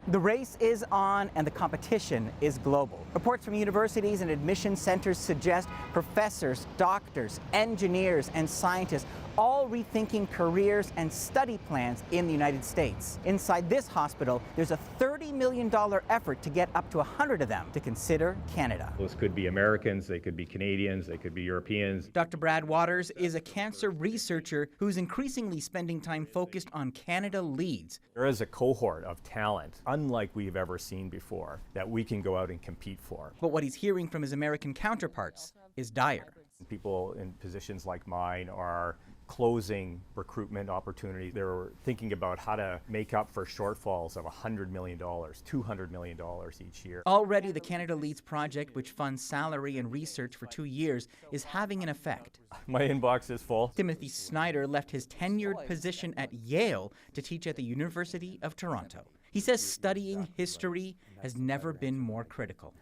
The race is on and the competition is global. Reports from universities and admission centers suggest professors, doctors, engineers, and scientists all rethinking careers and study plans in the United States. Inside this hospital, there's a $30 million effort to get up to 100 of them to consider Canada. Those could be Americans, they could be Canadians, they could be Europeans. Dr. Brad Waters is a cancer researcher who's increasingly spending time focused on Canada leads. There is a cohort of talent, unlike we've ever seen before, that we can go out and compete for. But what he's hearing from his American counterparts is dire. People in positions like mine are closing recruitment opportunities. They're thinking about how to make up for shortfalls of $100 million, $200 million each year. Already, the Canada Leads project, which funds salary and research for 2 years, is having an effect. My inbox is full. Timothy Snyder left his tenured position at Yale to teach at the University of Toronto. He says studying history has never been more critical.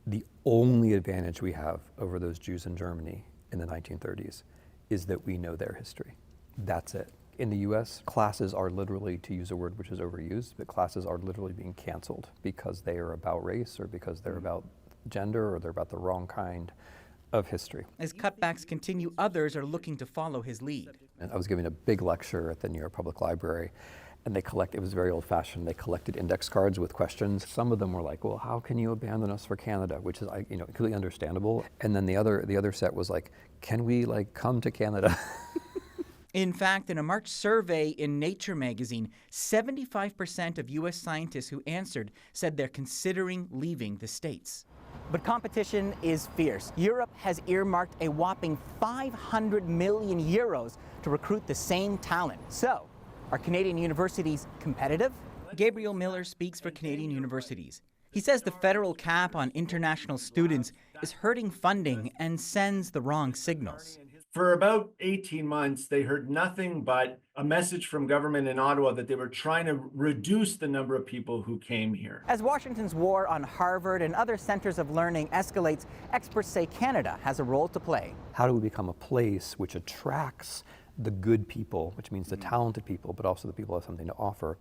The only advantage we have over those Jews in Germany in the 1930s is that we know their history. That's it. In the US, classes are literally, to use a word which is overused, but classes are literally being canceled because they are about race or because they're about gender or they're about the wrong kind of history. As cutbacks continue, others are looking to follow his lead. And I was giving a big lecture at the New York Public Library, and it was very old-fashioned. They collected index cards with questions. Some of them were like, well, how can you abandon us for Canada? Which is, completely understandable. And then the other set was like, can we come to Canada? In fact, in a March survey in Nature magazine, 75% of U.S. scientists who answered said they're considering leaving the States. But competition is fierce. Europe has earmarked a whopping 500 million euros to recruit the same talent. So, are Canadian universities competitive? Gabriel Miller speaks for Canadian universities. He says the federal cap on international students is hurting funding and sends the wrong signals. For about 18 months, they heard nothing but a message from government in Ottawa that they were trying to reduce the number of people who came here. As Washington's war on Harvard and other centers of learning escalates, experts say Canada has a role to play. How do we become a place which attracts the good people, which means the talented people, but also the people who have something to offer?